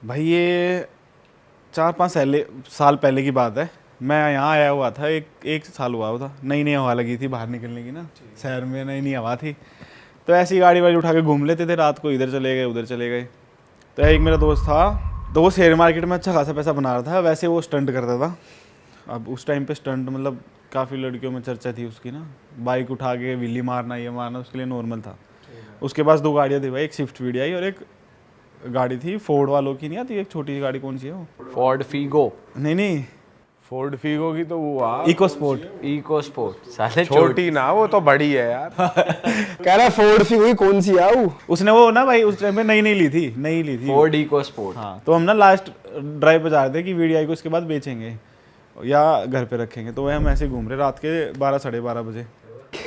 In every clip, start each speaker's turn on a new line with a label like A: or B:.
A: भाई ये 4-5 साल पहले की बात है। मैं यहाँ आया हुआ था, एक साल हुआ था। नई नई हवा लगी थी बाहर निकलने की ना, शहर में नई नई हवा थी। तो ऐसी गाड़ी वाड़ी उठा के घूम लेते थे, रात को इधर चले गए उधर चले गए। तो एक मेरा दोस्त था, तो वो शेयर मार्केट में अच्छा खासा पैसा बना रहा था। वैसे वो स्टंट करता था। अब उस टाइम पे स्टंट मतलब काफ़ी लड़कियों में चर्चा थी उसकी ना। बाइक उठा के विली मारना ये मारना उसके लिए नॉर्मल था। उसके पास 2 गाड़ियाँ थी भाई, एक स्विफ्ट वीडियो और एक गाड़ी थी फोर्ड वालों की, नहीं आती एक छोटी सी गाड़ी, कौन सी है वो?
B: Ford Figo.
A: नहीं
C: फोर्ड फीगो की तो वो
A: इको स्पोर्ट।
B: इको स्पोर्ट साले
C: छोटी ना, वो तो बड़ी है यार।
D: कह रहा फोर्ड सी हुई कौन सी है वो?
A: उसने वो ना भाई उस टाइम पे नई ली थी।
B: Ford EcoSport.
A: हाँ, तो हम ना लास्ट ड्राइव पे जा रहे थे कि वीडियो को इसके बाद बेचेंगे या घर पे रखेंगे। तो वह हम ऐसे घूम रहे रात के 12-12:30 बजे।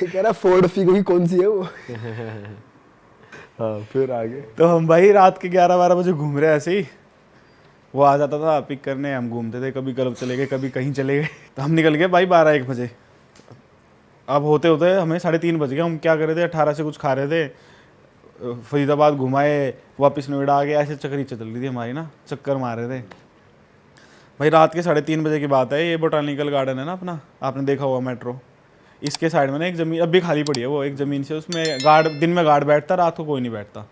D: कह रहा फोर्ड फीगो की कौन सी है वो?
C: हाँ, फिर आगे
A: तो हम भाई रात के 11-12 बजे घूम रहे ऐसे ही। वो आ जाता था पिक करने, हम घूमते थे, कभी क्लब चले गए कभी कहीं चले गए। तो हम निकल गए भाई 12-1 बजे। अब होते होते हमें 3:30 बज गए। हम क्या कर रहे थे, 18 से कुछ खा रहे थे, फरीदाबाद घुमाए, वापस नोएडा आ गए। ऐसे चक्कर चल रही थी हमारी ना, चक्कर मार रहे थे भाई। रात के 3:30 बजे की बात है। ये बोटानिकल गार्डन है ना अपना, आपने देखा होगा मेट्रो, इसके साइड में ना एक ज़मीन अब भी खाली पड़ी है। वो एक ज़मीन से उसमें गार्ड, दिन में गार्ड बैठता, रात को कोई नहीं बैठता।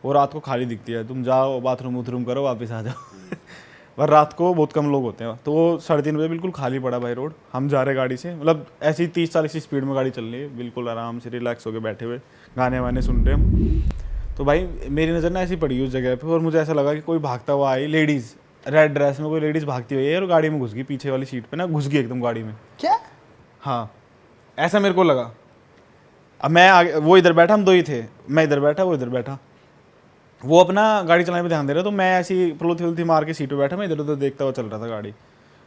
A: वो रात को खाली दिखती है, तुम जाओ बाथरूम वूथरूम करो वापस आ जाओ। पर रात को बहुत कम लोग होते हैं। तो वो 3:30 बजे बिल्कुल खाली पड़ा भाई रोड। हम जा रहे गाड़ी से, मतलब ऐसी 30-40 की स्पीड में गाड़ी चल रही है, बिल्कुल आराम से रिलैक्स होकर बैठे हुए, गाने वाने सुन रहे हम। तो भाई मेरी नज़र ना ऐसी पड़ी उस जगह पे, और मुझे ऐसा लगा कि कोई भागता हुआ आई, लेडीज़ रेड ड्रेस में कोई लेडीज़ भागती हुई है और गाड़ी में घुस गई, पीछे वाली सीट पे ना घुस गई एकदम गाड़ी में।
D: क्या?
A: हाँ, ऐसा मेरे को लगा। अब मैं आगे, वो इधर बैठा, हम 2 ही थे, मैं इधर बैठा वो इधर बैठा। वो अपना गाड़ी चलाने पे ध्यान दे रहा, तो मैं ऐसी पलोथी मार के सीट पे बैठा, मैं इधर उधर देखता हुआ चल रहा था गाड़ी।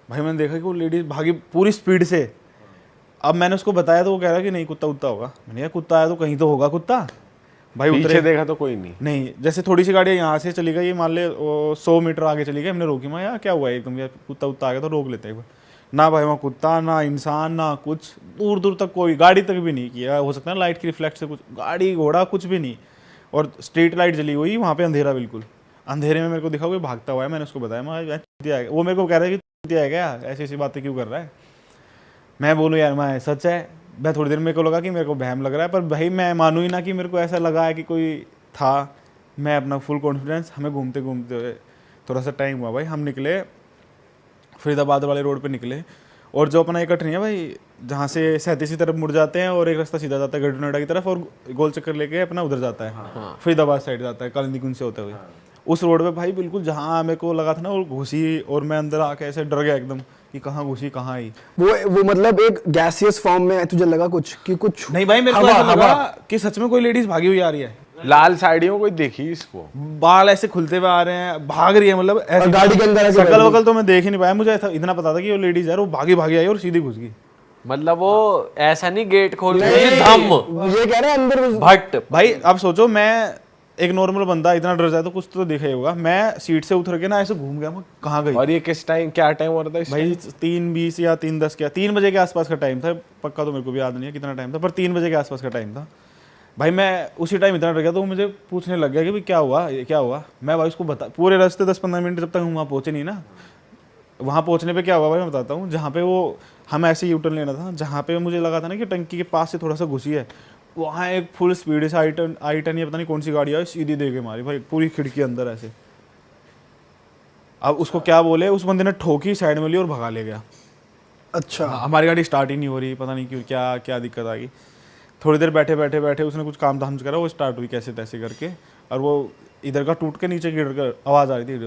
A: भाई मैंने देखा कि वो लेडीज़ भागी पूरी स्पीड से। अब मैंने उसको बताया तो वो कह रहा कि नहीं कुत्ता उत्ता होगा। मैंने कहा कुत्ता आया तो कहीं तो होगा कुत्ता। भाई
C: पीछे
A: उतरे,
C: देखा तो कोई नहीं।
A: जैसे थोड़ी सी गाड़ी यहाँ से चली गई, मान ले 100 मीटर आगे चली गई, हमने रोकी। मैं यार क्या हुआ एकदम, यार कुत्ता उत्ता आ गया तो रोक लेते हैं। ना भाई वहाँ कुत्ता ना इंसान ना कुछ, दूर दूर तक कोई गाड़ी तक भी नहीं किया। हो सकता है लाइट की रिफ्लेक्ट से कुछ, गाड़ी घोड़ा कुछ भी नहीं। और स्ट्रीट लाइट जली हुई, वहाँ पे अंधेरा, बिल्कुल अंधेरे में मेरे को दिखा कोई भागता हुआ है। मैंने उसको बताया, मैं चूतिया है। वो मेरे को कह रहा है कि चूतिया है क्या, ऐसी ऐसी बातें क्यों कर रहा है। मैं बोलूँ यार मैं सच है। मैं थोड़ी देर मेरे को लगा कि मेरे को बहम लग रहा है, पर भाई मैं मानूँ ही ना कि मेरे को ऐसा लगा है कि कोई था। मैं अपना फुल कॉन्फिडेंस, हमें घूमते घूमते थोड़ा सा टाइम हुआ भाई, हम निकले फरीदाबाद वाले रोड पे निकले। और जो अपना एक कट नहीं है भाई, जहाँ से 37 की तरफ मुड़ जाते हैं और एक रास्ता सीधा जाता है गढ़ नोएडा की तरफ, और गोल चक्कर लेके अपना उधर जाता है, फरीदाबाद साइड जाता है कालिंदी कुंज से होते हुए। उस रोड पे भाई बिल्कुल जहाँ मेरे को लगा था ना वो घुसी, और मैं अंदर आके ऐसे डर गया एकदम कि कहाँ घुसी कहाँ आई।
D: वो मतलब एक गैसियस फॉर्म में तुझे लगा कुछ कि कुछ
A: नहीं भाई, मेरे को ऐसा लगा कि सच में कोई लेडीज भागी हुई आ रही है।
C: लाल साड़ियों कोई देखी इसको?
A: बाल ऐसे खुलते हुए आ रहे हैं, भाग रही है, मतलब ऐसे
D: गाड़ी के अंदर ऐसे
A: शकल वकल तो मैं देख ही नहीं पाया। मुझे ऐसा इतना पता था कि वो लेडीज है, वो भागी भागी आई और सीधी घुस गई।
B: मतलब वो ऐसा नहीं गेट खोल के
D: नहीं,
B: धम
D: ये कह रहे हैं अंदर
B: भट्ट।
A: भाई अब सोचो, मैं एक नॉर्मल बंदा इतना डर जाए तो कुछ तो दिखा ही होगा। मैं सीट से उतर के ना ऐसे घूम गया, मैं कहाँ गई।
C: और ये किस टाइम, क्या टाइम हो रहा था इस
A: भाई 3:20 या 3:10 क्या 3 बजे के आसपास का टाइम था, पक्का तो मेरे को भी याद नहीं है कितना टाइम था, पर 3 बजे के आसपास का टाइम था। भाई मैं उसी टाइम इतना डर गया तो वो मुझे पूछने लग गया कि भाई क्या हुआ, ये क्या हुआ। मैं भाई उसको बता, पूरे रास्ते 10-15 मिनट जब तक हम वहाँ पहुँचे नहीं ना। वहाँ पहुँचने पे क्या हुआ भाई मैं बताता हूँ। जहाँ पे वो हम ऐसे यूटर्न लेना था, जहाँ पे मुझे लगा था ना कि टंकी के पास से थोड़ा सा घुसी है, वहाँ एक फुल स्पीड से आई टन या पता नहीं कौन सी गाड़ी आई, सीधी दे के मारी भाई पूरी खिड़की अंदर ऐसे। अब उसको क्या बोले, उस बंदे ने ठोकी, साइड में ली और भगा ले गया।
D: अच्छा,
A: हमारी गाड़ी स्टार्ट ही नहीं हो रही, पता नहीं क्यों, क्या क्या दिक्कत आ गई। थोड़ी देर बैठे बैठे बैठे उसने कुछ काम धाम करा, वो स्टार्ट हुई कैसे तैसे करके, और वो इधर का टूट के नीचे गिर कर आवाज़ आ रही थी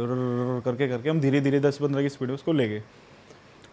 A: करके करके। हम धीरे धीरे 10-15 की स्पीड में उसको ले गए।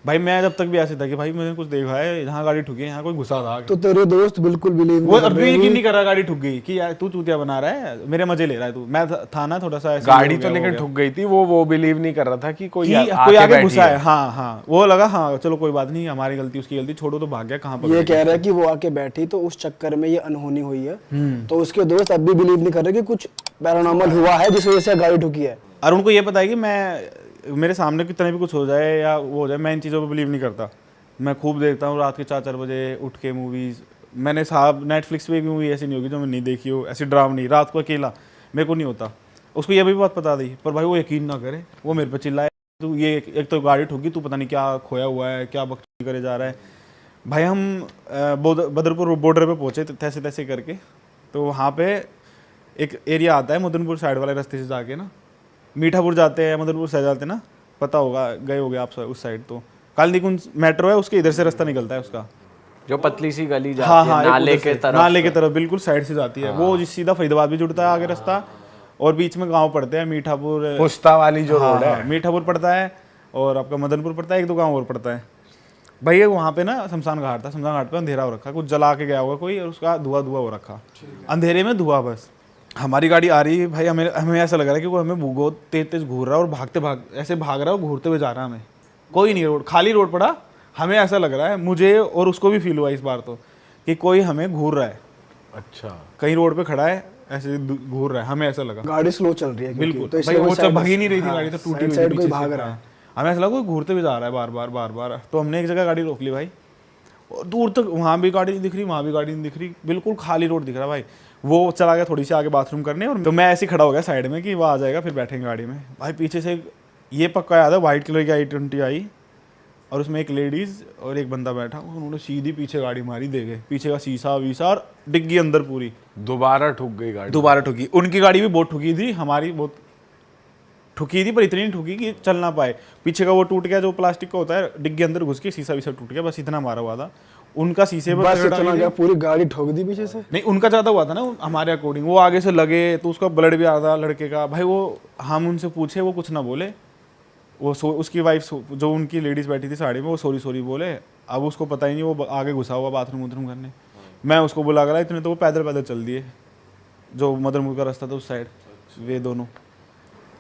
A: भाई मैं जब तक भी ऐसे था कि भाई मैंने कुछ देखा है, यहाँ गाड़ी ठुकी है, यहाँ कोई घुसा था।
D: तो तेरे दोस्त बिल्कुल बिलीव
A: वो अब भी यकीन नहीं कर रहा गाड़ी ठुक गई कि यार तू चूतिया बना रहा है, मेरे मजे ले रहा है तू। मैं था ना थोड़ा सा ऐसे,
C: गाड़ी तो लेकिन ठुक गई थी, वो बिलीव नहीं कर रहा था कि कोई
A: कोई आगे घुसा है। हाँ हाँ, वो लगा हाँ चलो कोई बात नहीं, हमारी गलती उसकी गलती, छोड़ो, तो भाग गया। कहाँ पर
D: ये कह रहा है कि वो आके बैठी तो उस चक्कर में ये अनहोनी हुई है, तो उसके दोस्त अब भी बिलीव नहीं कर रहे कि कुछ पैरानॉर्मल हुआ है जिस वजह से गाड़ी ठुकी है।
A: और उनको ये पता है कि मैं, मेरे सामने कितना भी कुछ हो जाए या वो हो जाए, मैं इन चीज़ों पे बिलीव नहीं करता। मैं खूब देखता हूँ रात के 4-4 बजे उठ के मूवीज़। मैंने साहब नेटफ्लिक्स पे भी मूवी ऐसी नहीं होगी जो मैं नहीं देखी हो, ऐसी ड्रामा नहीं, रात को अकेला मेरे को नहीं होता। उसको ये भी बात बता दी, पर भाई वो यकीन ना करे, वो मेरे पे चिल्लाए, तू ये एक तो गाड़ी ठोकी, तू पता नहीं क्या खोया हुआ है, क्या बकचोदी करे जा रहा है। भाई हम बदरपुर बॉर्डर पे पहुंचे तैसे तैसे करके, तो वहाँ पे एक एरिया आता है मदनपुर साइड वाले रास्ते से जाके ना, मीठापुर जाते हैं, मदनपुर साइड जाते हैं ना, पता होगा, गए होगे आप उस साइड। तो कालनी कुंज मेट्रो है, उसके इधर से रास्ता निकलता है उसका,
B: जो पतली सी गली जाती
A: हाँ
B: है
A: हाँ,
B: नाले
A: एक
B: के
A: उधर से,
B: तरफ।
A: नाले के तरफ बिल्कुल साइड से जाती है वो, जिस सीधा फरीदाबाद भी जुड़ता है आगे रास्ता, और बीच में गांव पड़ते हैं, मीठापुर,
C: पुस्ता वाली जो
A: हाँ,
C: रोड है,
A: हाँ, मीठापुर पड़ता है और आपका मदनपुर पड़ता है, एक दो गांव और पड़ता है। भैया वहाँ पे ना शमशान घाट था, शमशान घाट पे अंधेरा हो रखा, कुछ जला के गया होगा कोई, और उसका धुआं धुआं हो रखा, अंधेरे में धुआं बस। हमारी गाड़ी आ रही है भाई, हमें ऐसा लग रहा है कि वो हमें भूगो तेज तेज घूर रहा है, और ऐसे भाग रहा है, घूरते हुए जा रहा है हमें, कोई नहीं, रोड खाली रोड पड़ा, हमें ऐसा लग रहा है, मुझे और उसको भी फील हुआ इस बार तो, कि कोई हमें घूर रहा है,
C: अच्छा
A: कहीं रोड पे खड़ा है ऐसे घूर रहा है, हमें ऐसा लगा।
D: गाड़ी स्लो चल रही है क्योंकि,
A: बिल्कुल,
D: तो
A: भाई
D: इसलिए
A: वो
D: side-
A: भग ही नहीं रही थी गाड़ी, तो
D: हाँ,
A: टूटी हुई
D: side
A: थी
D: कोई
A: पीछे
D: भाग
A: से।
D: रहा है।
A: हमें ऐसा लगा कोई घूरते हुए जा रहा है बार बार, तो हमने एक जगह गाड़ी रोक ली भाई, और दूर तक वहाँ भी गाड़ी नहीं दिख रही, वहाँ भी गाड़ी नहीं दिख रही, बिल्कुल खाली रोड दिख रहा भाई। वो चला गया थोड़ी सी आगे बाथरूम करने, और तो मैं ऐसे ही खड़ा हो गया साइड में कि वो आ जाएगा फिर बैठेंगे गाड़ी में। भाई पीछे से ये पक्का याद है, व्हाइट कलर की i20 आई, और उसमें एक लेडीज और एक बंदा बैठा, उन्होंने सीधी पीछे गाड़ी मारी, दे गए पीछे का शीशा वीसा और डिग्गी अंदर पूरी,
C: दोबारा ठुक गई गाड़ी,
A: दोबारा ठुकी। उनकी गाड़ी भी बहुत ठुकी थी, हमारी बहुत ठुकी थी, पर इतनी नहीं ठुकी कि चल ना पाए। पीछे का वो टूट गया जो प्लास्टिक का होता है, डिग्गी अंदर घुस के शीशा वीसा टूट गया, बस इतना मारा हुआ था। उनका शीशे पर
D: बस
A: पकड़
D: इतना
A: आई
D: क्या
A: थी।
D: पूरी गाड़ी ठोक दी पीछे से।
A: नहीं, उनका ज़्यादा हुआ था ना हमारे अकॉर्डिंग, वो आगे से लगे तो उसका ब्लड भी आ रहा था लड़के का। भाई वो हम उनसे पूछे, वो कुछ ना बोले, वो उसकी वाइफ जो उनकी लेडीज बैठी थी साड़ी में, वो सॉरी बोले। अब उसको पता ही नहीं, वो आगे घुसा हुआ बाथरूम वूथरूम करने। मैं उसको बुला कर इतने तो वो पैदल चल दिए, जो मदरपुर का रास्ता था उस साइड, वे दोनों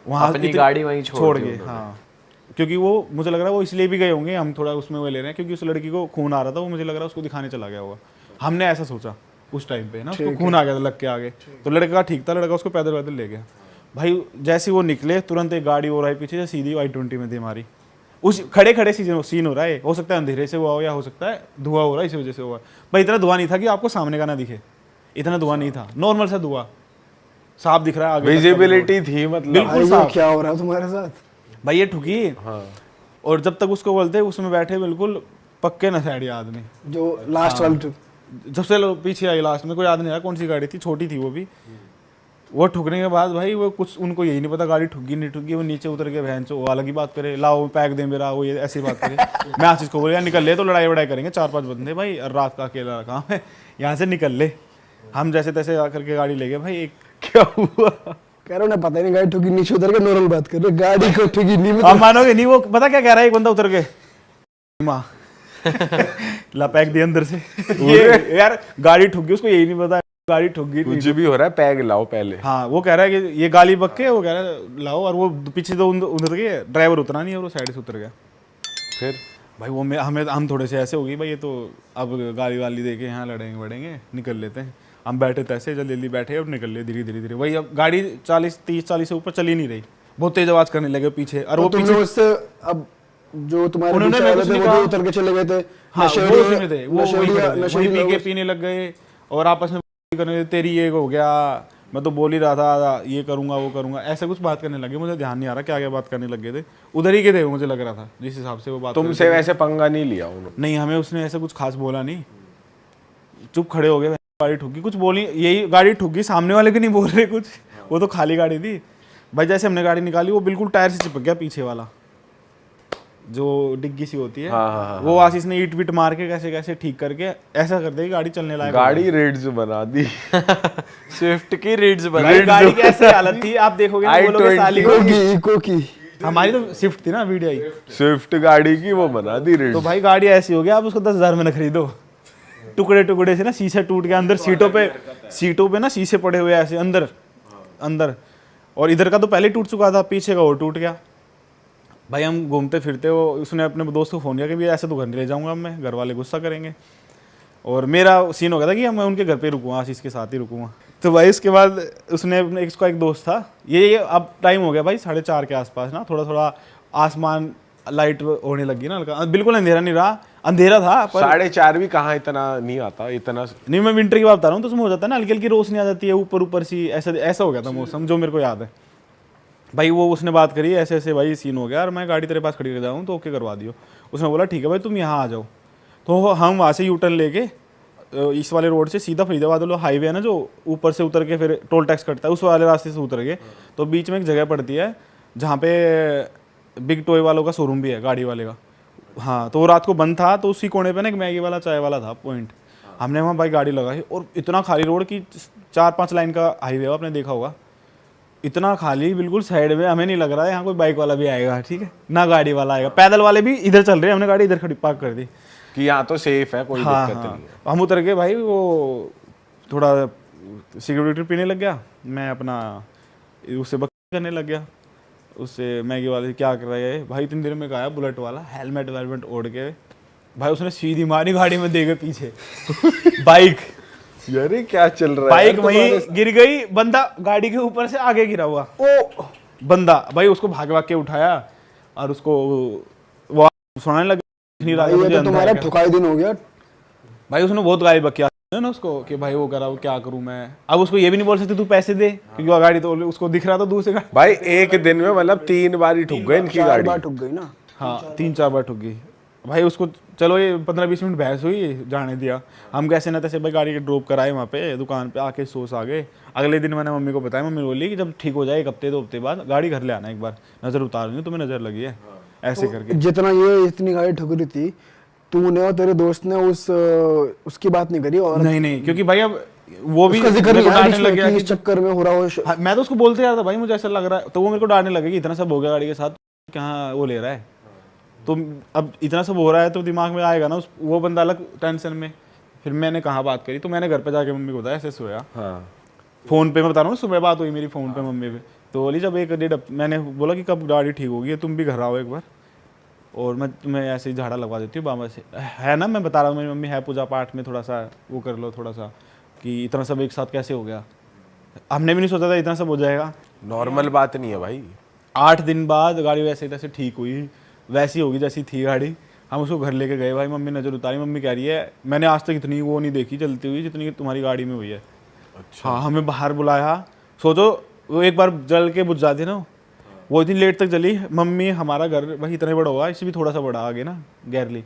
A: वहाँ
B: अपनी गाड़ी वहीं छोड़ दी
A: गए।
B: उन्होंने।
A: हाँ, क्योंकि वो मुझे लग रहा है वो इसलिए भी गए होंगे, हम थोड़ा उसमें वो ले रहे हैं, क्योंकि उस लड़की को खून आ रहा था, वो मुझे लग रहा है उसको दिखाने चला गया होगा, हमने ऐसा सोचा उस टाइम पे ना, उसको खून आ गया था लग के आगे, तो लड़का ठीक था, लड़का उसको पैदल ले गया। भाई जैसे वो निकले तुरंत एक गाड़ी हो रहा है पीछे से, सीधी i20 में दे मारी। उस खड़े सीन हो रहा है, हो सकता है अंधेरे से हुआ हो, या हो सकता है धुआं हो रहा है इसी वजह से हुआ। भाई इतना धुआं नहीं था कि आपको सामने का ना दिखे, इतना धुआं नहीं था, नॉर्मल सा धुआं साफ दिख रहा है आगे तक का भी
C: विजिबिलिटी थी मतलब,
A: बिल्कुल
D: भाई ये
A: साफ।
D: क्या हो रहा है तुम्हारे साथ।
A: रोड। भाई ये ठुकी,
C: हाँ
A: और जब तक उसको बोलते उसमें बैठे बिल्कुल पक्के नशेड़ी आदमी,
D: जो लास्ट वाली ट्रिप,
A: सबसे पीछे आई लास्ट में, कोई याद नहीं रहा कौन सी गाड़ी थी, छोटी थी वो भी। वो ठुकने के बाद भाई वो कुछ उनको यही नहीं पता गाड़ी ठुकी नहीं ठुकी, वो नीचे उतर के बहन वो अलग ही बात करे, लाओ पैक दे मेरा, वो ये ऐसी बात करे। मैं आशीष को बोला निकल ले, तो लड़ाई वड़ाई करेंगे 4-5 बंदे भाई, और रात का अकेला काम है, यहाँ से निकल ले। हम जैसे तैसे आकर के गाड़ी ले गए भाई। एक क्या हुआ,
D: कह रहा हूँ ना, पता ही नहीं गाड़ी ठुकी, नीचे उतर के नॉर्मल बात कर रहे, गाड़ी को ठुकी नहीं।
A: आप मानोगे नहीं, वो पता क्या कह रहा है एक बंदा उतर के, माँ ला पैक दिया अंदर से। ये यार गाड़ी ठुक गई, उसको यही नहीं पता गाड़ी ठुक गई।
C: कुछ भी हो रहा है, पैग लाओ पहले।
A: हाँ, वो कह रहा है कि ये गाली बक के, वो कह रहा है लाओ, और वो पीछे तो उतर गए, ड्राइवर उतरा नहीं, और वो साइड से उतर गया।
C: फिर
A: भाई वो हम थोड़े से ऐसे हो गई भाई, ये तो अब गाली वाली दे के यहाँ लड़ेंगे बढ़ेंगे, निकल लेते हैं। हम बैठे तैसे जल्दी बैठे और निकल ले धीरे। वही अब गाड़ी 30-40 से ऊपर चली नहीं रही, बहुत तेज आवाज करने लगे पीछे, और वो
D: तुमने
A: पीछे
D: उससे अब जो तुम्हारे
A: उन्होंने
D: पीछे
A: मेरे
D: वाले
A: को
D: थे,
A: कहा-
D: वो जो उतर के चले गए थे,
A: हाँ, वो उसी में थे, वो वहीं खड़े थे, वहीं पी के
D: नशेड़ी
A: पीने लग गए, और आपस में करने, तेरी ये हो गया, मैं तो बोल ही रहा था ये करूंगा वो करूंगा, ऐसे कुछ बात करने लगे। मुझे ध्यान नहीं आ रहा क्या बात करने लग गए थे, उधर ही के थे मुझे लग रहा था, जिस हिसाब से वो बात
C: तुमसे वैसे पंगा नहीं लिया उन्होंने?
A: नहीं, हमें उसने ऐसा कुछ खास बोला नहीं, चुप खड़े हो गए। गाड़ी ठुकी, कुछ बोली, यही गाड़ी ठुकी, सामने वाले भी नहीं बोल रहे कुछ, वो तो खाली गाड़ी थी भाई। जैसे हमने गाड़ी निकाली, वो बिल्कुल टायर से चिपक गया पीछे वाला, जो डिग्गी सी होती है।
C: हाँ,
A: वो आशीष ने ईट विट मार के कैसे ठीक करके ऐसा कर देगी गाड़ी चलने लायक।
C: गाड़ी रेड्स बना दी।
B: स्विफ्ट की रिड्स
A: भाई
B: बनाई।
A: गाड़ी की ऐसी हालत थी, आप देखोगे ना, बोलोगे साली
D: इको इको की।
A: हमारी तो स्विफ्ट थी ना वीडियो,
C: स्विफ्ट गाड़ी की वो बना दी रेड्स।
A: तो भाई गाड़ी ऐसी हो गया, आप उसको 10,000 में न खरीदो। टुकड़े से ना शीशे टूट गया, अंदर सीटों पे ना शीशे पड़े हुए ऐसे अंदर, और इधर का तो पहले टूट चुका था, पीछे का और टूट गया। भाई हम घूमते फिरते हो, उसने अपने दोस्त को फ़ोन किया कि भैया ऐसे तो घर नहीं ले जाऊंगा मैं, घर वाले गुस्सा करेंगे। और मेरा सीन हो गया था कि मैं उनके घर पे रुकूँगा, आशीष के साथ ही रुकूँगा। तो भाई उसके बाद उसने अपने उसका एक दोस्त था, ये अब टाइम हो गया भाई 4:30 के आसपास ना, थोड़ा आसमान लाइट होने लगी ना हल्का, बिल्कुल अंधेरा नहीं रहा, अंधेरा था पर
C: 4:30 भी कहाँ इतना नहीं आता, इतना
A: नहीं, मैं विंटर की बात बता रहा हूँ, तो उसमें हो जाता है ना हल्की हल्की रोशनी आ जाती है ऊपर सी, ऐसा हो गया था मौसम, जो मेरे को याद है। भाई वो उसने बात करी ऐसे ऐसे भाई सीन हो गया और मैं गाड़ी तेरे पास खड़ी कर जाऊँ तो ओके करवा दियो। उसने बोला ठीक है भाई तुम यहाँ आ जाओ। तो हम वहाँ से यू टर्न लेके इस वाले रोड से सीधा फरीदाबाद वाला हाईवे है ना जो ऊपर से उतर के फिर टोल टैक्स कटता है, उस वाले रास्ते से उतर के तो बीच में एक जगह पड़ती है जहाँ पे बिग टॉय वालों का शोरूम भी है, गाड़ी वाले का। हाँ, तो वो रात को बंद था, तो उसी कोने पे ना एक मैगी वाला चाय वाला था पॉइंट। हमने वहाँ भाई गाड़ी लगाई और इतना खाली रोड की 4-5 लाइन का हाईवे हो, आपने देखा होगा, इतना खाली बिल्कुल साइड में। हमें नहीं लग रहा है यहाँ कोई बाइक वाला भी आएगा, ठीक है ना गाड़ी वाला आएगा, पैदल वाले भी इधर चल रहे हैं। हमने गाड़ी इधर खड़ी पार्क कर दी
C: कि यहाँ तो सेफ है, कोई
A: हाँ,
C: दिक्कत
A: हाँ।
C: नहीं है।
A: हम उतर के भाई वो थोड़ा सिगरेट पीने लग गया, मैं अपना उससे बक करने लग गया। उससे मैगी वाले क्या कर रहा है भाई, इतनी देर में गया बुलेट वाला हेलमेट वेलमेट ओढ़ के, भाई उसने सीधी मारी गाड़ी में दे के पीछे बाइक
C: अरे क्या चल रहा है
A: बाइक
C: यार
A: वहीं
C: तुम्हारे
A: गिर गई, बंदा गाड़ी के ऊपर से आगे गिरा हुआ। ओ बंदा भाई उसको भाग भाग के उठाया और उसको वो सुनाने लगा नहीं रहा
D: भाई ये
A: मुझे
D: तो
A: अंदर
D: तुम्हारा
A: आएगा।
D: ठुकाई दिन हो गया।
A: भाई उसने बहुत गाली बकिया ना उसको कि भाई वो करा, वो क्या करूं मैं। अब उसको ये भी नहीं बोल सकते तू पैसे दे, क्योंकि वो गाड़ी तो उसको दिख रहा था दूर से गाड़ी।
C: भाई एक दिन में मतलब 3 बार ही ठुक गए इनकी
D: 4
C: गाड़ी।
D: बार ठुक गई ना।
A: हाँ 3-4 बार ठुक गई भाई उसको। चलो ये 15-20 मिनट बहस हुई, जाने दिया। हम कैसे ना तैसे भाई गाड़ी के ड्रॉप कराए वहाँ पे दुकान पे, आके सोच आ गए। अगले दिन मैंने मम्मी को बताया, मम्मी बोली कि जब ठीक हो जाए 1 हफ्ते 2 हफ्ते बाद गाड़ी घर ले आना, एक बार नज़र उतार ली, तुम्हें नज़र लगी है ऐसे करके।
D: जितना ये इतनी गाड़ी ठुक रही थी, तूने और तेरे दोस्त ने उसकी बात नहीं करी। और
A: नहीं, क्योंकि भाई अब वो भी
D: उसका जिक्र
A: मेरे को
D: नहीं आया
A: डांटने लग
D: कि
A: गया
D: इस
A: कि
D: चक्कर में हो रहा हो।
A: हाँ, मैं तो उसको बोलते यार था भाई मुझे ऐसा लग रहा है, तो वो मेरे को डांटने लगे कि इतना सब हो गया गाड़ी के साथ, कहाँ वो ले रहा है। तो अब इतना सब हो रहा है तो दिमाग में आएगा ना वो बंदा अलग टेंशन में। फिर मैंने कहाँ बात करी, तो मैंने घर पे जाके मम्मी को बताया ऐसे सोया।
C: हाँ
A: फ़ोन पे मैं बता रहा हूँ, सुबह बात हुई मेरी फ़ोन पे मम्मी पे। तो बोली जब 1-1.5 मैंने बोला कि कब गाड़ी ठीक होगी, तुम भी घर आओ एक बार और मैं तुम्हें ऐसे ही झाड़ा लगवा देती हूँ बाबा से, है ना। मैं बता रहा हूँ मेरी मम्मी है पूजा पाठ में, थोड़ा सा वो कर लो थोड़ा सा, कि इतना सब एक साथ कैसे हो गया। हमने भी नहीं सोचा था इतना सब हो जाएगा।
C: नॉर्मल बात नहीं है भाई।
A: 8 दिन बाद गाड़ी वैसे ही तैसे ठीक हुई, वैसी होगी जैसी थी गाड़ी। हम उसको घर लेके गए भाई, मम्मी नज़र उतारी, मम्मी कह रही है मैंने आज तक इतनी वो नहीं देखी चलती हुई जितनी तुम्हारी गाड़ी में हुई है।
C: अच्छा
A: हाँ, हमें बाहर बुलाया। सोचो वो एक बार जल के बुझ जाती ना, वो इतनी लेट तक जली। मम्मी हमारा घर वही इतना ही बड़ा होगा, इससे भी थोड़ा सा बड़ा आगे ना गैरली,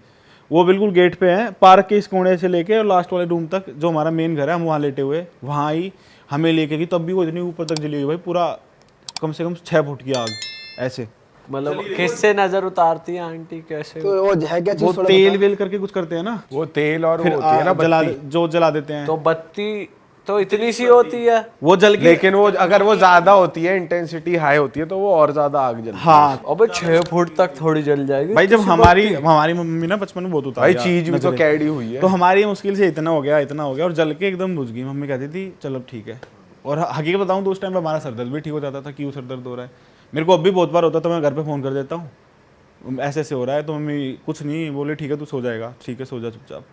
A: वो बिल्कुल गेट पे है, पार्क के इस कोने से लेके और लास्ट वाले रूम तक जो हमारा मेन घर है, हम वहाँ लेटे हुए वहाँ आई हमें लेके गई, तब भी वो इतनी ऊपर तक जली हुई भाई, पूरा कम से कम 6 फुट की आग ऐसे।
B: मतलब किससे नजर उतारती है आंटी, कैसे?
D: तो वो है क्या
A: वो
D: चीज?
A: तेल वेल करके कुछ करते हैं ना,
C: वो तेल और
A: फिर
C: वो होती है ना
A: जला
C: बत्ती।
A: जो जला देते हैं
B: तो बत्ती तो इतनी सी होती है
A: वो जल के।
C: लेकिन वो अगर वो ज्यादा होती है, इंटेंसिटी हाई होती है, तो वो और ज्यादा आग जलती है।
A: हाँ
B: अबे 6 फुट तक थोड़ी जल जाएगी
A: भाई, जब हमारी मम्मी ना बचपन में बहुत उतारी
C: भाई चीज भी तो कैडी हुई है।
A: तो हमारी मुश्किल से इतना हो गया और जल के एकदम बुझ गई। मम्मी कहती थी चलो ठीक है। और हकीकत बताऊं तो उस टाइम पे हमारा सरदर्द भी ठीक हो जाता था। क्यों सरदर्द हो रहा है मेरे को अब भी बहुत बार होता, तो मैं घर पे फ़ोन कर देता हूँ ऐसे ऐसे हो रहा है, तो मम्मी कुछ नहीं बोले, ठीक है तू सो जाएगा, ठीक है सो जा चुपचाप।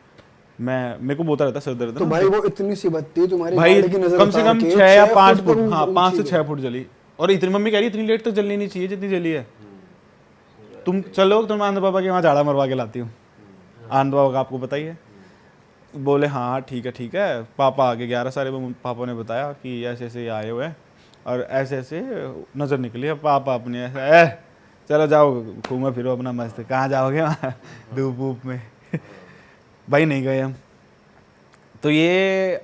A: मेरे को बोलता रहता सरदर्द
D: तो
A: ना।
D: भाई वो इतनी सी बत्ती तुम्हारी
A: भाई
D: गाड़ी की नजर
A: कम से
D: उतार
A: कम
D: के
A: 6 या 5
D: 6
A: फुट, हाँ 5 से
D: ऊंची
A: 6 फुट जली। और इतनी मम्मी कह रही इतनी लेट तक जलनी नहीं चाहिए जितनी जली है। तुम चलो, तुम आनंद पापा के वहाँ झाड़ा मरवा के लाती हूँ। आनंद पापा का आपको पता ही है। बोले हाँ ठीक है। पापा आगे 11 सारे पापा ने बताया कि ऐसे ऐसे आए हुए हैं और ऐसे ऐसे नज़र निकली है। पापा अपने ऐसे चलो जाओ घूमो फिरो अपना मस्त, कहाँ जाओगे वहाँ धूप वूप में भाई नहीं गए हम। तो ये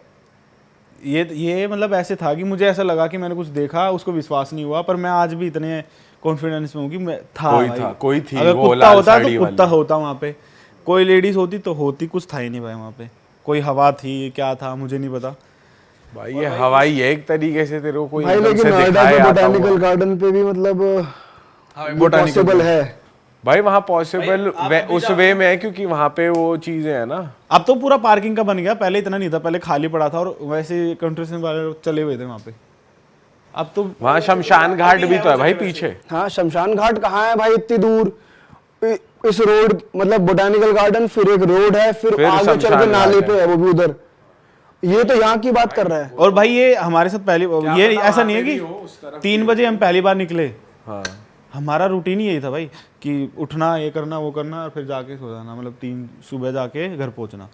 A: मतलब ऐसे था कि मुझे ऐसा लगा कि मैंने कुछ देखा, उसको विश्वास नहीं हुआ, पर मैं आज भी इतने कॉन्फिडेंस में हूँ कि मैं था भाई।
C: कोई थी
A: अगर
C: वो
A: कुत्ता
C: लाल
A: होता
C: साड़ी
A: तो कुत्ता
C: वाली।
A: होता वहाँ पे, कोई लेडीज होती तो होती, कुछ था ही नहीं भाई वहाँ पे। कोई हवा थी क्या था मुझे नहीं पता
C: भाई ये हवाई है एक तरीके से, तेरे को कोई
D: भाई।
C: एकदम
D: लेकिन
C: से
D: नोएडा
C: दिखाए
D: के
C: आता
D: बोटानिकल
C: हुआ।
D: गार्डन पे भी मतलब
A: botanical
D: पॉसिबल है।
C: भाई वहाँ पॉसिबल उस वे में है क्योंकि वहाँ पे वो चीजें है ना।
A: अब तो पूरा पार्किंग का बन गया, पहले इतना नहीं था, पहले खाली पड़ा था और वैसे कंस्ट्रक्शन वाले चले हुए थे वहाँ पे। अब तो
C: वहाँ शमशान घाट भी तो है भाई पीछे।
D: हाँ, शमशान घाट कहाँ है भाई इतनी दूर? इस रोड मतलब बोटानिकल गार्डन, फिर एक रोड है, फिर आगे चल
C: शमशान
D: के
C: घाट
D: नाले
C: है।
D: पे है वो भी उधर। ये तो यहाँ की बात कर रहा है।
A: और भाई ये हमारे साथ पहली ये ऐसा नहीं है कि 3 बजे हम पहली बार निकले।
C: हाँ
A: हमारा रूटीन ही यही था भाई कि उठना, ये करना, वो करना और फिर जाके सो जाना, मतलब 3 सुबह जाके घर पहुंचना।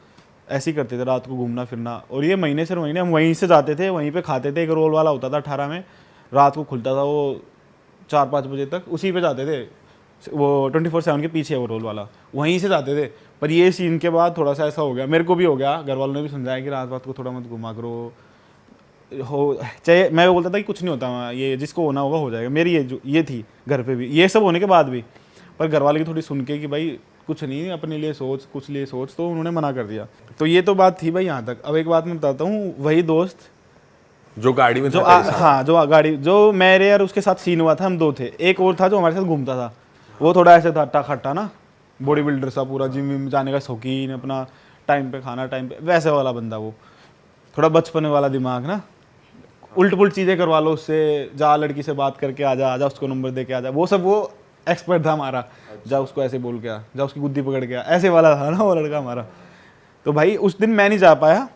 A: ऐसे ही करते थे, रात को घूमना फिरना। और ये महीने से महीने हम वहीं से जाते थे, वहीं पे खाते थे। एक रोल वाला होता था 18 में, रात को खुलता था वो 4-5 बजे तक उसी पे जाते थे, वो 24/7 के पीछे वो रोल वाला, वहीं से जाते थे। पर ये सीन के बाद थोड़ा सा ऐसा हो गया, मेरे को भी हो गया, घर वालों ने भी समझाया कि रात को थोड़ा मत घुमा करो, हो चाहे मैं बोलता था कि कुछ नहीं होता वहाँ, ये जिसको होना होगा हो जाएगा। मेरी ये थी घर पे भी, ये सब होने के बाद भी। पर घर वाले की थोड़ी सुन के कि भाई कुछ नहीं, अपने लिए सोच, कुछ लिए सोच, तो उन्होंने मना कर दिया। तो ये तो बात थी भाई यहाँ तक। अब एक बात मैं बताता हूँ, वही दोस्त
C: जो गाड़ी में
A: जो
C: था तेरे साथ।
A: हाँ, जो गाड़ी, जो मेरे और उसके साथ सीन हुआ था, हम 2 थे। एक और था जो हमारे साथ घूमता था, वो थोड़ा ऐसे था अट्टा खट्टा ना, बॉडी बिल्डर सा, पूरा जिम विम जाने का शौकीन, अपना टाइम पे खाना, टाइम पे, वैसे वाला बंदा। वो थोड़ा बचपन वाला दिमाग ना, उल्ट पुल्ट चीज़ें करवा लो उससे, जा लड़की से बात करके आजा उसको नंबर दे के आजा, वो सब वो एक्सपर्ट था हमारा। जा उसको ऐसे बोल के आ, जा उसकी गुद्दी पकड़ के आ, ऐसे वाला था ना वो लड़का हमारा। तो भाई उस दिन मैं नहीं जा पाया,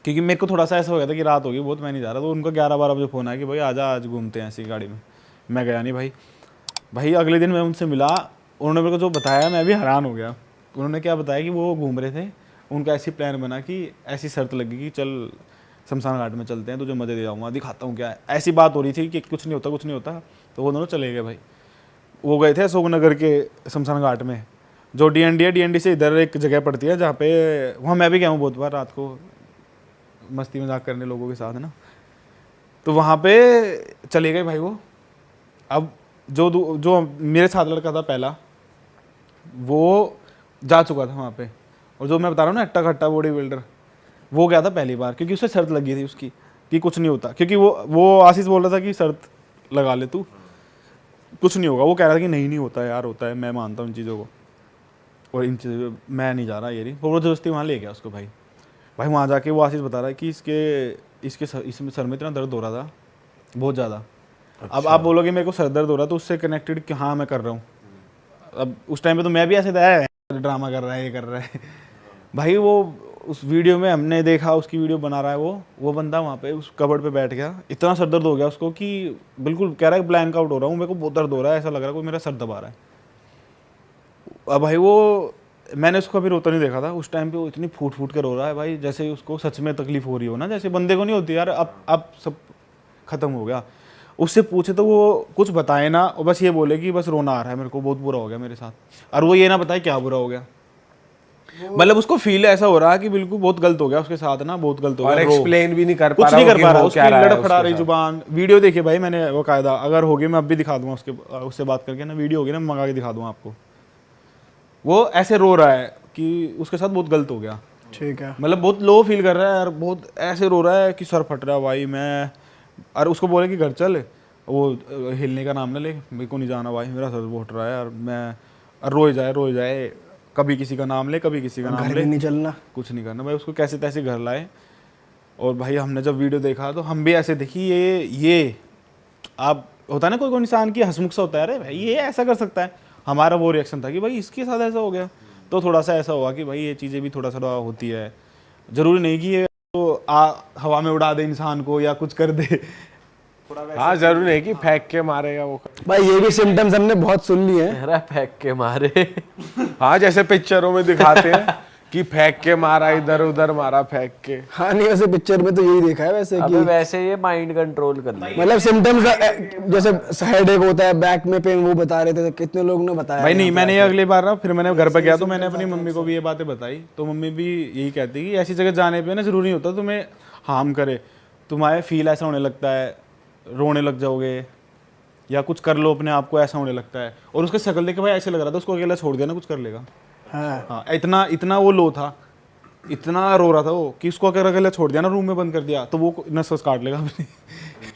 A: क्योंकि मेरे को थोड़ा सा ऐसा हो गया था कि रात होगी बहुत, मैं नहीं जा रहा। तो उनका 11-12 बजे फ़ोन आया कि भाई आजा, आज घूमते हैं ऐसी गाड़ी में। मैं गया नहीं भाई। अगले दिन मैं उनसे मिला, उन्होंने मेरे को जो बताया मैं भी हैरान हो गया। उन्होंने क्या बताया कि वो घूम रहे थे, उनका ऐसी प्लान बना कि ऐसी शर्त लगी कि चल शमशान घाट में चलते हैं, तुझे मज़े दे जाऊँगा, दिखाता हूँ क्या है। ऐसी बात हो रही थी कि कुछ नहीं होता। तो वो दोनों चले गए भाई। वो गए थे अशोकनगर के शमशान घाट में, जो DND है, DND से इधर एक जगह पड़ती है जहाँ पे, वहाँ मैं भी गया हूँ बहुत बार रात को मस्ती मजाक करने लोगों के साथ है ना। तो वहाँ पे चले गए भाई वो। अब जो मेरे साथ लड़का था पहला, वो जा चुका था वहाँ पे, और जो मैं बता रहा हूँ ना अट्टा खट्टा बॉडी बिल्डर, वो गया था पहली बार, क्योंकि उसे शर्त लगी थी उसकी कि कुछ नहीं होता। क्योंकि वो आशीष बोल रहा था कि शर्त लगा ले तू, कुछ नहीं होगा। वो कह रहा था कि नहीं होता है यार, होता है, मैं मानता हूँ इन चीज़ों को, और इन चीज़ों मैं नहीं जा रहा ये नहीं। वो ज़बरदस्ती वहाँ ले गया उसको भाई। वहाँ जाके वो आशीष बता रहा है कि इसमें सर में इतना दर्द हो रहा था बहुत ज़्यादा। अब आप बोलोगे मेरे को सर दर्द हो रहा, तो उससे कनेक्टेड कि हाँ मैं कर रहा हूँ। अब उस टाइम पे तो मैं भी ऐसे था, ड्रामा कर रहा है, ये कर रहा है भाई। वो उस वीडियो में हमने देखा, उसकी वीडियो बना रहा है वो बंदा वहाँ पे उस कबर्ड पे बैठ गया। इतना सर दर्द हो गया उसको कि बिल्कुल कह रहा है ब्लैंक आउट हो रहा हूँ, मेरे को बहुत दर्द हो रहा है, ऐसा लग रहा है कोई मेरा सर दबा रहा है। अब भाई वो, मैंने उसको अभी रोता नहीं देखा था उस टाइम पे। वो इतनी फूट फूट कर रो रहा है भाई, जैसे उसको सच में तकलीफ हो रही हो ना, जैसे बंदे को नहीं होती यार, अब सब खत्म हो गया। उससे पूछे तो वो कुछ बताए ना, और बस ये बोले कि बस रोना आ रहा है मेरे को, बहुत बुरा हो गया मेरे साथ। और वो ये ना बताए क्या बुरा हो गया, मतलब उसको फील ऐसा हो रहा है कि बिल्कुल बहुत गलत हो गया उसके साथ ना, बहुत गलत हो गया।
C: और एक्सप्लेन भी नहीं कर पा
A: कुछ
C: रहा,
A: नहीं कर पा रहा,
C: वो
A: उसकी
C: क्या रहा है
A: लड़खड़ा रही
C: उसके
A: जुबान। वीडियो देखिए भाई मैंने वो कायदा, अगर होगी मैं अब भी दिखा दूंगा उससे बात करके ना, वीडियो होगी ना, मैं मंगा के दिखा दूंगा आपको। वो ऐसे रो रहा है कि उसके साथ बहुत गलत हो गया,
D: ठीक है।
A: मतलब बहुत लो फील कर रहा है यार, बहुत ऐसे रो रहा है कि सर फट रहा है भाई। मैं और उसको बोले कि घर चल, वो हिलने का नाम ना ले, मेरे को नहीं जाना भाई, मेरा सर बहुत रहा है यार। मैं रोए जाए, कभी किसी का नाम ले, कभी किसी का नाम
D: घर
A: ले,
D: भी नहीं चलना,
A: कुछ नहीं करना भाई। उसको कैसे तैसे घर लाए। और भाई हमने जब वीडियो देखा तो हम भी ऐसे देखी, ये आप होता है ना कोई इंसान की हंसमुख सा होता है, अरे भाई ये ऐसा कर सकता है। हमारा वो रिएक्शन था कि भाई इसके साथ ऐसा हो गया। तो थोड़ा सा ऐसा हुआ कि भाई ये चीज़ें भी थोड़ा सा होती है, ज़रूरी नहीं कि ये तो हवा में उड़ा दे इंसान को या कुछ कर दे।
C: हाँ, जरूरी नहीं कि फेंक के मारेगा वो।
D: भाई ये भी सिम्टम्स हमने बहुत सुन लिए हैं।
B: कह रहा है फेंक के मारे।
C: हाँ, जैसे पिक्चरों में दिखाते हैं कि फेंक के मारा, इधर उधर मारा फेंक के।
D: हाँ नहीं, वैसे पिक्चर में तो यही देखा है वैसे
B: अबे
D: कि
B: वैसे ये माइंड कंट्रोल कर ले।
D: मतलब सिम्टम्स जैसे हेडेक होता है, बैक में पेन, वो बता रहे थे, कितने लोग ने बताया
A: भाई नहीं, मैंने ये अगली बार ना, फिर मैंने घर पर गया तो मैंने अपनी मम्मी को भी ये बातें बताई। तो मम्मी भी यही कहती कि ऐसी जगह जाने पे ना ज़रूरी नहीं होता तुम्हें हार्म करे, तुम्हारे फील ऐसा होने लगता है, रोने लग जाओगे या कुछ कर लो अपने आप को, ऐसा होने लगता है। और उसके शक्ल देख के भाई ऐसे लग रहा था उसको अकेला छोड़ दिया ना कुछ कर लेगा। हाँ, इतना वो लो था, इतना रो रहा था वो कि उसको अगर अकेला छोड़ दिया ना, रूम में बंद कर दिया, तो वो नस वस काट लेगा अपनी।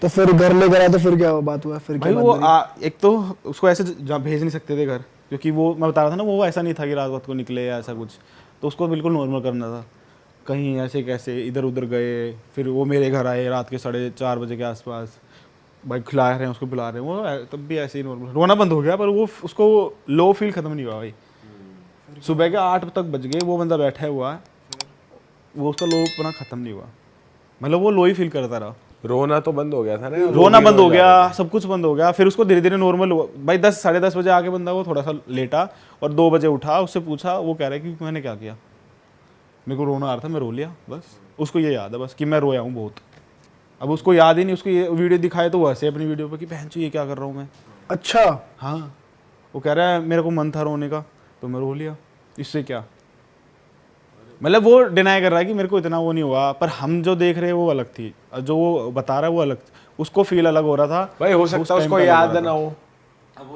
D: तो फिर घर लेकर आया, तो फिर क्या बात हुआ? फिर
A: भाई
D: क्या
A: वो
D: बात
A: एक तो उसको ऐसे भेज नहीं सकते थे घर, क्योंकि वो मैं बता रहा था ना, वो ऐसा नहीं था कि रात को निकले या ऐसा कुछ। तो उसको बिल्कुल नॉर्मल करना था। कहीं ऐसे कैसे इधर उधर गए, फिर वो मेरे घर आए रात के 4:30 बजे के आसपास, भाई खिला रहे हैं उसको, पिला रहे हैं, वो तब भी ऐसे ही नॉर्मल रोना बंद हो गया। पर वो उसको लो फील खत्म नहीं हुआ भाई। सुबह के 8 तक बज गए, वो बंदा बैठा हुआ है, वो उसका लो अपना खत्म नहीं हुआ, मतलब वो लो ही फील करता रहा।
C: रोना तो बंद हो गया था ना,
A: रोना बंद हो गया, सब कुछ बंद हो गया। फिर उसको धीरे धीरे नॉर्मल हुआ भाई। 10 साढ़े 10 बजे आके बंदा वो थोड़ा सा लेटा, और 2 बजे उठा। उससे पूछा, वो कह रहा है कि मैंने क्या किया, मेरे को रोना आ रहा था, मैं रो लिया बस। उसको ये याद है बस कि मैं रोया हूँ बहुत। अब उसको याद ही नहीं, उसको ये वीडियो दिखाए तो वो हंसे अपनी वीडियो पे कि बहन ये क्या कर रहा हूँ मैं।
D: अच्छा।
A: हाँ, वो कह रहा है मेरे को मन था रोने का तो मैं रो लिया, इससे क्या। मतलब वो डिनाई कर रहा है कि मेरे को इतना वो नहीं हुआ, पर हम जो देख रहे हैं वो अलग थी, और जो वो बता रहा है वो अलग, उसको फील अलग हो रहा था
C: भाई हो
A: उस
C: सकता है
A: time
C: उसको
A: पे अलग
C: याद
A: हो रहा
C: ना हो,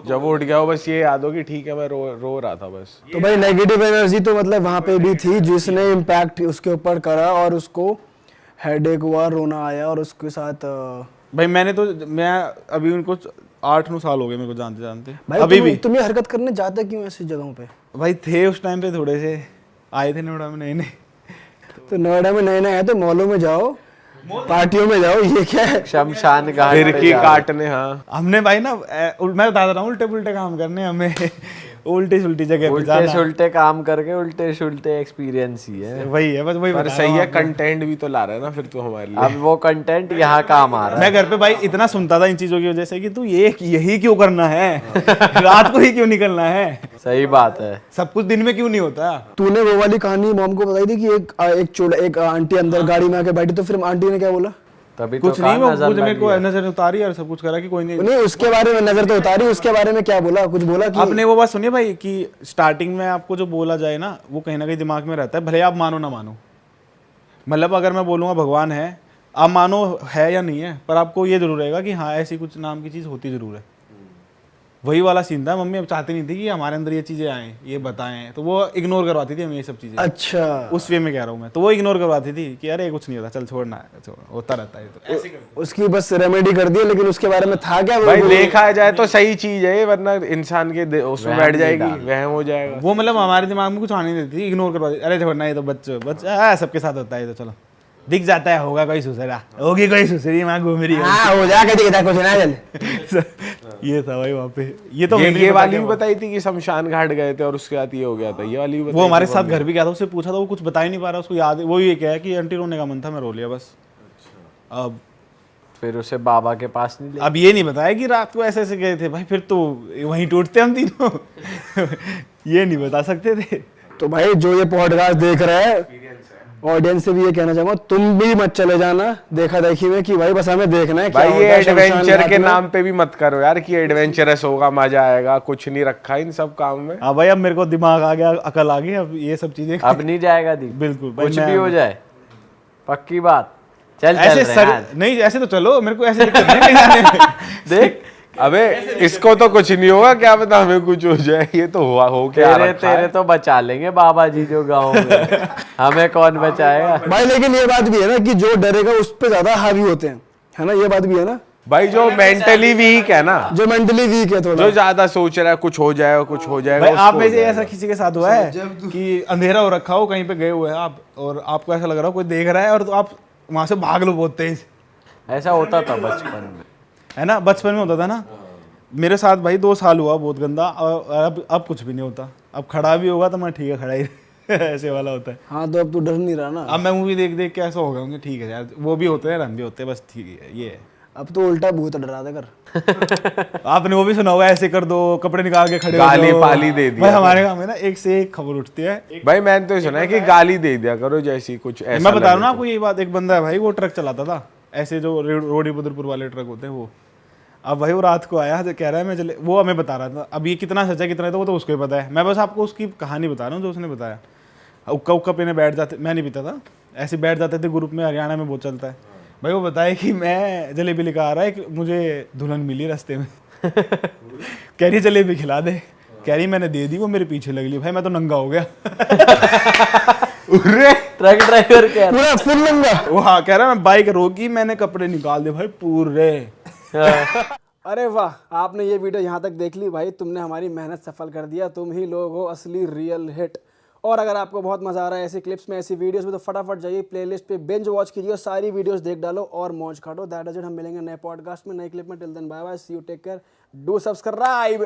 C: जब वो उठ गया हो बस ये याद हो कि ठीक है मैं रो रहा था बस।
D: तो भाई नेगेटिव एनर्जी तो मतलब वहाँ पे भी थी जिसने इम्पैक्ट उसके ऊपर करा और उसको हेडेक हुआ, रोना आया और उसके साथ
A: भाई मैं अभी उनको 8-9 साल हो गए मेरे को जानते जानते
D: भाई
A: अभी भी।
D: तुम ये हरकत करने जाते क्यों ऐसी जगहों पे?
A: भाई थे उस टाइम पे थोड़े से आए थे नोएडा में नए।
D: तो नोएडा में नए नए है तो मॉलों में जाओ, पार्टियों में जाओ, ये क्या है?
B: शमशान घाट पे
C: फिरकी
B: जा रहे।
C: काटने, हाँ
A: हमने भाई ना मैं बता रहा हूँ उल्टे पुल्टे काम करने हमें उल्टी सुल्टी जगह पे
B: उल्टे
A: जाना।
B: सुल्टे काम करके उल्टे सुल्टे एक्सपीरियंस ही है।
A: वही है बस, वही
C: पर
A: बता
C: सही
A: रहा
C: है,
A: हूँ आपको।
C: कंटेंट भी तो ला रहा है ना फिर तो हमारे लिए।
B: अब वो कंटेंट यहाँ काम आ रहा है।
A: मैं घर पे भाई इतना सुनता था इन चीजों की वजह से कि तू यही क्यों करना है रात को ही क्यों निकलना है,
B: सही बात है।
A: सब कुछ दिन में क्यों नहीं होता।
D: तूने वो वाली कहानी मॉम को बताई थी कि एक आंटी अंदर गाड़ी में आके बैठी, तो फिर आंटी ने क्या बोला?
B: तभी तो
A: कुछ
B: कहा
A: नहीं, वो
B: नजर
A: मुझे मेरे
B: लगी
A: को
B: है।
A: नजर उतारी और सब कुछ करा कि कोई नहीं।
D: नहीं, उसके बारे में नजर तो उतारी, उसके बारे में क्या बोला? कुछ बोला कि
A: आपने वो बात सुनिए भाई कि स्टार्टिंग में आपको जो बोला जाए ना वो कहीं ना कहीं दिमाग में रहता है, भले आप मानो ना मानो। मतलब अगर मैं बोलूँगा भगवान है, आप मानो है या नहीं है, पर आपको ये जरूर रहेगा कि हाँ ऐसी कुछ नाम की चीज़ होती जरूर है। वही वाला सीन था। मम्मी अब चाहती नहीं थी कि हमारे अंदर ये चीज़ें आएँ, ये बताएं, तो वो इग्नोर करवाती थी हमें ये सब चीज़ें।
D: अच्छा,
A: उस वे में कह रहा हूँ मैं, तो वो इग्नोर करवाती थी कि अरे कुछ नहीं होता, चल छोड़ना है, छोड़, होता रहता है तो ऐसे कर।
D: उसकी बस रेमेडी कर दी, लेकिन उसके बारे में था क्या?
C: भाई देखा जाए तो सही चीज है, वरना इंसान के उसमें
B: वहम
C: बैठ
B: नहीं
C: जाएगी,
B: डालना।
C: वहम हो जाएगा।
A: वो मतलब हमारे दिमाग में कुछ आने नहीं देती, इग्नोर करवाती, अरे छोड़ना ये तो बच्चा सबके साथ होता है, तो चलो दिख जाता है, होगा कोई सुसरा, होगी कोई सुसरी वहाँ घूम रही है।
D: हाँ, हो जाएगा, दिखता कुछ ना चल।
A: ये था भाई वहाँ पे। ये तो
C: ये
A: मुझे नहीं पता
C: वाली
A: क्या
C: भी
A: हुआ।
C: बताई थी कि शमशान घाट गए थे और उसके बाद ये हो गया था, ये वाली भी
A: वो
C: बताई
A: हमारे
C: थी
A: साथ
C: मम्मी।
A: घर भी गया था, उससे पूछा था, वो कुछ बता ही नहीं पा रहा, उसको याद वो ये क्या है कि आंटी रोने का मन था, मैं रो लिया बस। अब
B: फिर उसे बाबा के पास नहीं ले।
A: अब ये नहीं बताया कि रात को ऐसे ऐसे गए थे भाई, फिर तो वहीं टूटते हम तीनों ये नहीं बता सकते थे।
D: तो भाई जो ये पॉडकास्ट देख रहा है, ऑडियंस से भी ये कहना चाहूंगा, तुम भी मत चले जाना देखा देखी में कि भाई बस हमें देखना है क्या
C: भाई ये
D: होता है शमशान
C: एडवेंचर
D: घाट
C: के
D: में।
C: नाम पे भी मत करो यार कि एडवेंचरस होगा, मजा आएगा, कुछ नहीं रखा इन सब काम में।
A: हाँ भाई अब मेरे को दिमाग आ गया, अकल आ गई, अब ये सब चीजें
B: अब नहीं जाएगा दी,
A: बिल्कुल भाई,
B: कुछ
A: मैं-
B: भी हो जाए, पक्की बात। चल
A: ऐसे
B: चल
A: सर
B: रहे हैं
A: नहीं, ऐसे तो चलो, मेरे को ऐसे दिक्कत नहीं है जाने में।
B: देख
C: अबे इसको तो कुछ नहीं होगा, क्या पता हमें कुछ हो जाए, ये तो हुआ हो क्या
B: तेरे
C: रखा है।
B: तेरे तो बचा लेंगे बाबा जी जो गाँव में, हमें कौन बचाएगा।
D: भाई लेकिन ये बात भी है ना कि जो डरेगा उस पे ज्यादा हावी होते हैं, है ना? ये बात भी है ना,
C: भाई जो मेंटली वीक है ना,
D: जो मेंटली वीक है थोड़ा।
C: जो ज्यादा सोच रहा है कुछ हो जाएगा कुछ हो जाएगा,
A: भाई आप
C: उसको
A: में
C: हो
A: से
C: जाएगा।
A: ऐसा किसी के साथ हुआ है कि अंधेरा हो रखा हो, कहीं पे गए हुए हैं आप और आपको ऐसा लग रहा हो कोई देख रहा है और तो आप वहां से भाग लो बहुत तेज,
B: ऐसा होता था बचपन में।
A: है ना? बचपन में होता था ना, मेरे साथ भाई 2 साल हुआ बहुत गंदा, और अब कुछ भी नहीं होता। अब खड़ा भी होगा तो मैं ठीक है खड़ा ही ऐसे वाला होता है।
D: हाँ, तो अब तू डर नहीं रहा ना।
A: अब मैं मूवी देख देख के ऐसा हो गया हूँ कि ठीक है यार, वो भी होते हैं हम भी होते हैं, बस ठीक है ये है।
D: अब तो उल्टा भूत डरा दे कर।
A: आपने वो भी सुना होगा, ऐसे कर दो, कपड़े निकाल के खड़े हो
C: गाली
A: जाओ।
C: पाली दे दिया
A: भाई हमारे गाँव में ना एक से एक खबर उठती है।
C: भाई मैंने तो सुना है कि गाली दे दिया करो जैसी कुछ ऐसा
A: मैं बता रहा हूँ ना
C: लगे
A: आपको ये बात, एक बंदा है भाई, वो ट्रक चलाता था, ऐसे जो रोडी बुदरपुर वाले ट्रक होते हैं वो। अब भाई वो रात को आया, कह रहा है मैं चले, वो हमें बता रहा था, अब ये कितना सच्चा कितना है तो वो तो उसको ही पता है, मैं बस आपको उसकी कहानी बता रहा हूँ जो उसने बताया। उक्का उक्का पीने बैठ जाते, मैं नहीं पीता था, ऐसे बैठ जाते थे ग्रुप में, हरियाणा में बहुत चलता है भाई। वो बताया कि मैं जलेबी लेकर आ रहा है कि मुझे दुल्हन मिली रास्ते में कह रही जलेबी खिला दे, कह रही मैंने दे दी, वो मेरे पीछे लग ली, भाई मैं तो नंगा हो गया
B: ट्रक ड्राइवर कह रहा
D: पूरा फुल नंगा।
A: वो हाँ कह रहा मैं बाइक रोकी, मैंने कपड़े निकाल दे भाई पूरे।
D: अरे वाह, आपने ये वीडियो यहाँ तक देख ली भाई, तुमने हमारी मेहनत सफल कर दिया, तुम ही लोग हो असली रियल हिट। और अगर आपको बहुत मजा आ रहा है ऐसी क्लिप्स में, ऐसी वीडियोस में, तो फटाफट जाइए प्लेलिस्ट पे बिंज वॉच कीजिए और सारी वीडियोस देख डालो और मौज काटो। दैट इज इट, हम मिलेंगे नए पॉडकास्ट में, नए क्लिप में। Till then bye bye, see you, take care, do subscribe.